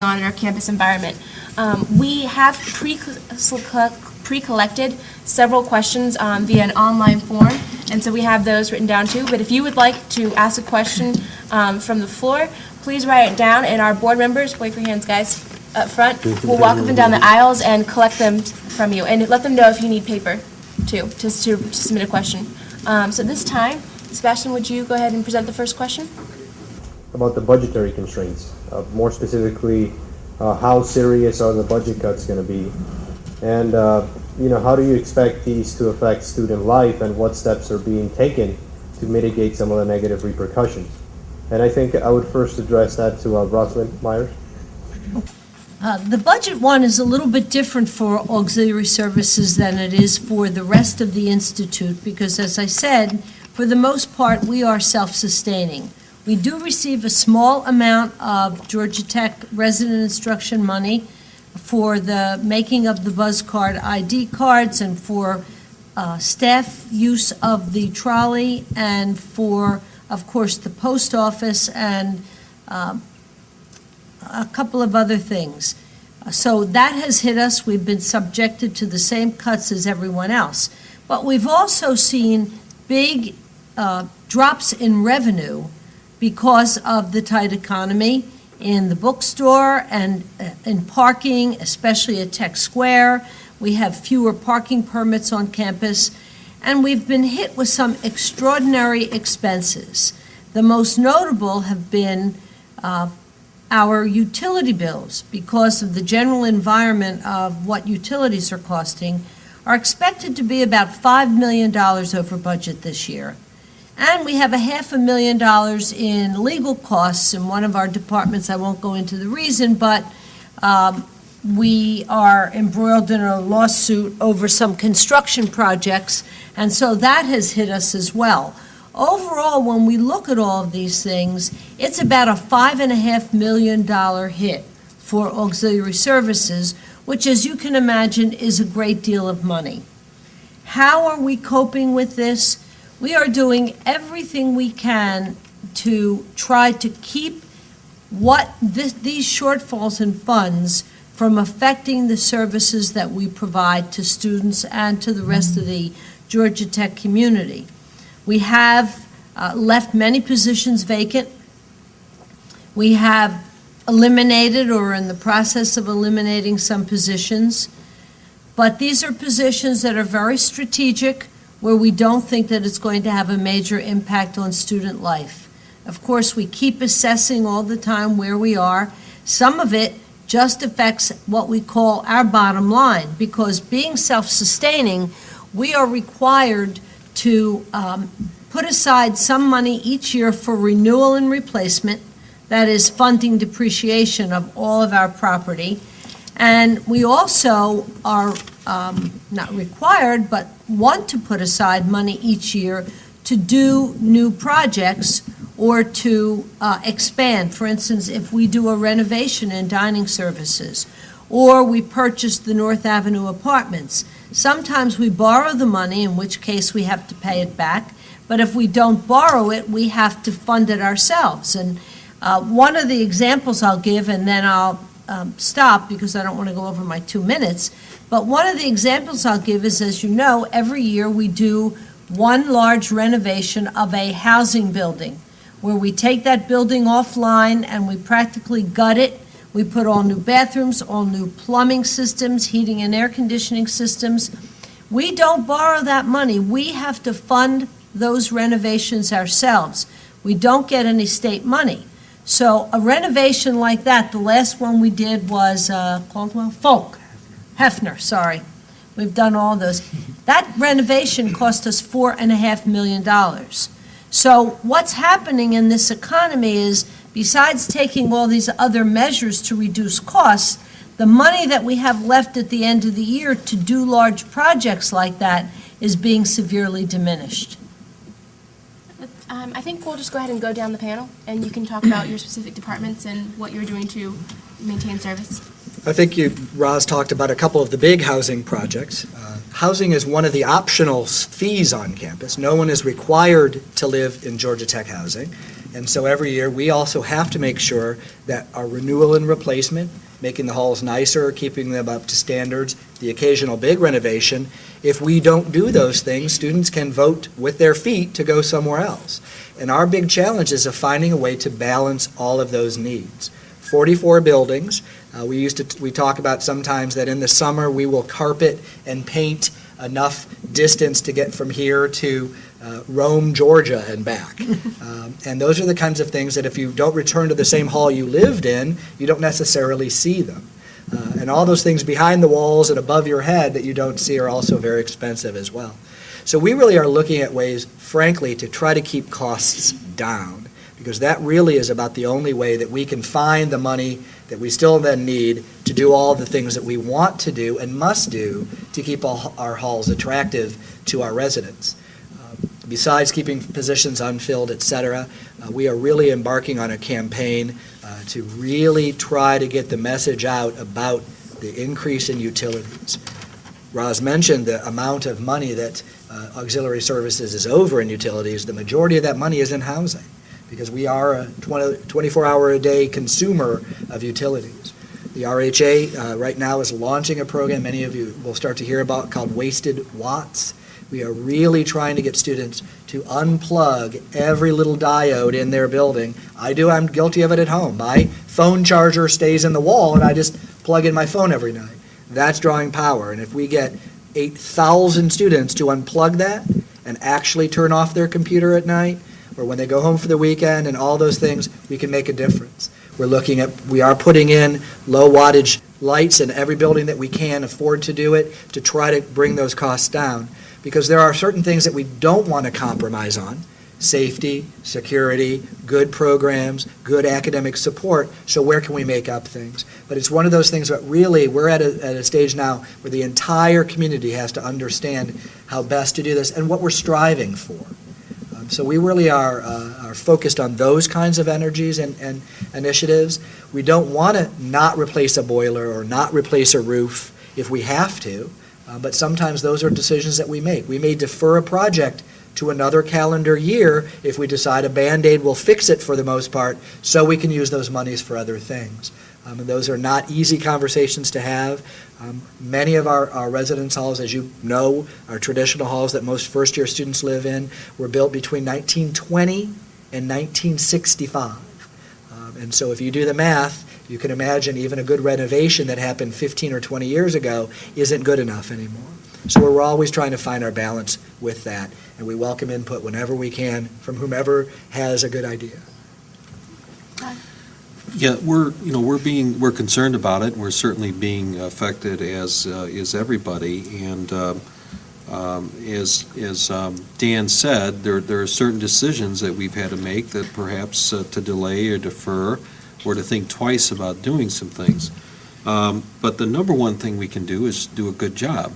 on in our campus environment. We have pre-collected several questions via an online form, and so we have those written down too. But if you would like to ask a question from the floor, please write it down, and our board members, wave your hands, guys, up front, will walk up and down the aisles and collect them from you, and let them know if you need paper too, just to submit a question. So this time, Sebastian, would you go ahead and present the first question? About the budgetary constraints, more specifically, how serious are the budget cuts going to be, and how do you expect these to affect student life, and what steps are being taken to mitigate some of the negative repercussions? And I think I would first address that to Rosalind Myers. The budget one is a little bit different for auxiliary services than it is for the rest of the institute because, as I said, for the most part, we are self-sustaining. We do receive a small amount of Georgia Tech resident instruction money for the making of the Buzz Card ID cards and for staff use of the trolley and for, of course, the post office and a couple of other things. So that has hit us. We've been subjected to the same cuts as everyone else. But we've also seen big drops in revenue because of the tight economy in the bookstore and in parking, especially at Tech Square. We have fewer parking permits on campus, and we've been hit with some extraordinary expenses. The most notable have been our utility bills, because of the general environment of what utilities are costing, are expected to be about $5 million over budget this year. And we have $500,000 in legal costs in one of our departments. I won't go into the reason, but we are embroiled in a lawsuit over some construction projects, and so that has hit us as well. Overall, when we look at all of these things, it's about a $5.5 million hit for auxiliary services, which, as you can imagine, is a great deal of money. How are we coping with this? We are doing everything we can to try to keep these shortfalls in funds from affecting the services that we provide to students and to the rest of the Georgia Tech community. We have left many positions vacant. We have eliminated or are in the process of eliminating some positions. But these are positions that are very strategic, where we don't think that it's going to have a major impact on student life. Of course, we keep assessing all the time where we are. Some of it just affects what we call our bottom line, because being self-sustaining, we are required to put aside some money each year for renewal and replacement, that is funding depreciation of all of our property. And we also are not required, but want to put aside money each year to do new projects or to expand. For instance, if we do a renovation in dining services, or we purchase the North Avenue apartments, sometimes we borrow the money, in which case we have to pay it back. But if we don't borrow it, we have to fund it ourselves. And one of the examples I'll give, and then I'll stop because I don't want to go over my 2 minutes, but one of the examples I'll give is, as you know, every year we do one large renovation of a housing building where we take that building offline and we practically gut it. We put all new bathrooms, all new plumbing systems, heating and air conditioning systems. We don't borrow that money. We have to fund those renovations ourselves. We don't get any state money. So a renovation like that, the last one we did was Hefner, sorry. We've done all those. That renovation cost us $4.5 million. So what's happening in this economy is, besides taking all these other measures to reduce costs, the money that we have left at the end of the year to do large projects like that is being severely diminished. I think we'll just go ahead and go down the panel, and you can talk about your specific departments and what you're doing to maintain service. I think Roz talked about a couple of the big housing projects. Housing is one of the optional fees on campus. No one is required to live in Georgia Tech housing. And so every year, we also have to make sure that our renewal and replacement, making the halls nicer, keeping them up to standards, the occasional big renovation, if we don't do those things, students can vote with their feet to go somewhere else. And our big challenge is of finding a way to balance all of those needs. 44 buildings. We talk about sometimes that in the summer we will carpet and paint enough distance to get from here to Rome, Georgia, and back. And those are the kinds of things that if you don't return to the same hall you lived in, you don't necessarily see them. And all those things behind the walls and above your head that you don't see are also very expensive as well. So we really are looking at ways, frankly, to try to keep costs down, because that really is about the only way that we can find the money that we still then need to do all the things that we want to do and must do to keep all our halls attractive to our residents. Besides keeping positions unfilled, et cetera, we are really embarking on a campaign to really try to get the message out about the increase in utilities. Roz mentioned the amount of money that auxiliary services is over in utilities. The majority of that money is in housing, because we are a 24-hour-a-day consumer of utilities. The RHA right now is launching a program many of you will start to hear about called Wasted Watts. We are really trying to get students to unplug every little diode in their building. I'm guilty of it at home. My phone charger stays in the wall and I just plug in my phone every night. That's drawing power. And if we get 8,000 students to unplug that and actually turn off their computer at night, or when they go home for the weekend and all those things, we can make a difference. We are putting in low wattage lights in every building that we can afford to do it to try to bring those costs down, because there are certain things that we don't want to compromise on. Safety, security, good programs, good academic support, so where can we make up things? But it's one of those things that really, we're at a stage now where the entire community has to understand how best to do this and what we're striving for. So we really are focused on those kinds of energies and initiatives. We don't want to not replace a boiler or not replace a roof if we have to, but sometimes those are decisions that we make. We may defer a project to another calendar year if we decide a Band-Aid will fix it for the most part, so we can use those monies for other things. And those are not easy conversations to have. Many of our residence halls, as you know, are traditional halls that most first-year students live in, were built between 1920 and 1965. And so if you do the math, you can imagine even a good renovation that happened 15 or 20 years ago isn't good enough anymore. So we're always trying to find our balance with that, and we welcome input whenever we can from whomever has a good idea. Yeah, we're concerned about it, and we're certainly being affected as is everybody. And as Dan said, there are certain decisions that we've had to make that perhaps to delay or defer or to think twice about doing some things. But the number one thing we can do is do a good job,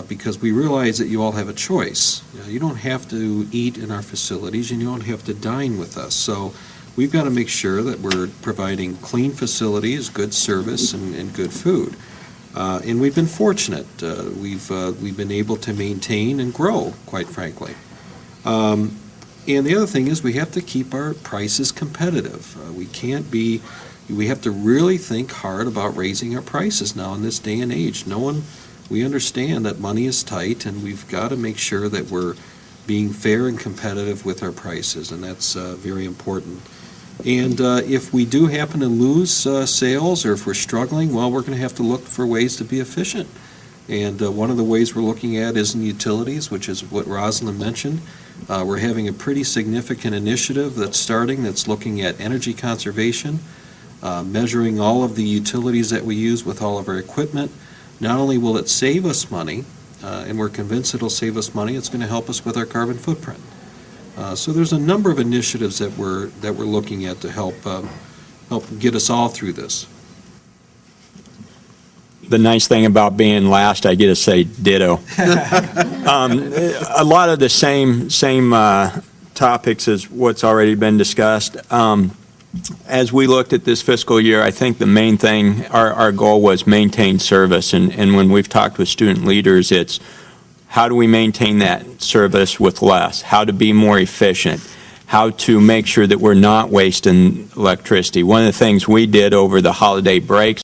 because we realize that you all have a choice. You don't have to eat in our facilities, and you don't have to dine with us. So we've got to make sure that we're providing clean facilities, good service, and good food. And we've been fortunate. We've been able to maintain and grow, quite frankly. And the other thing is we have to keep our prices competitive. We have to really think hard about raising our prices now in this day and age. We understand that money is tight, and we've got to make sure that we're being fair and competitive with our prices, and that's very important. And if we do happen to lose sales, or if we're struggling, well, we're going to have to look for ways to be efficient. And one of the ways we're looking at is in utilities, which is what Rosalind mentioned. We're having a pretty significant initiative that's starting that's looking at energy conservation, measuring all of the utilities that we use with all of our equipment. Not only will it save us money, and we're convinced it'll save us money, it's going to help us with our carbon footprint. So there's a number of initiatives that we're looking at to help get us all through this. The nice thing about being last, I get to say ditto. A lot of the same topics as what's already been discussed. As we looked at this fiscal year, I think the main thing, our goal was maintain service. And when we've talked with student leaders, it's how do we maintain that service with less? How to be more efficient? how to make sure that we're not wasting electricity. One of the things we did over the holiday breaks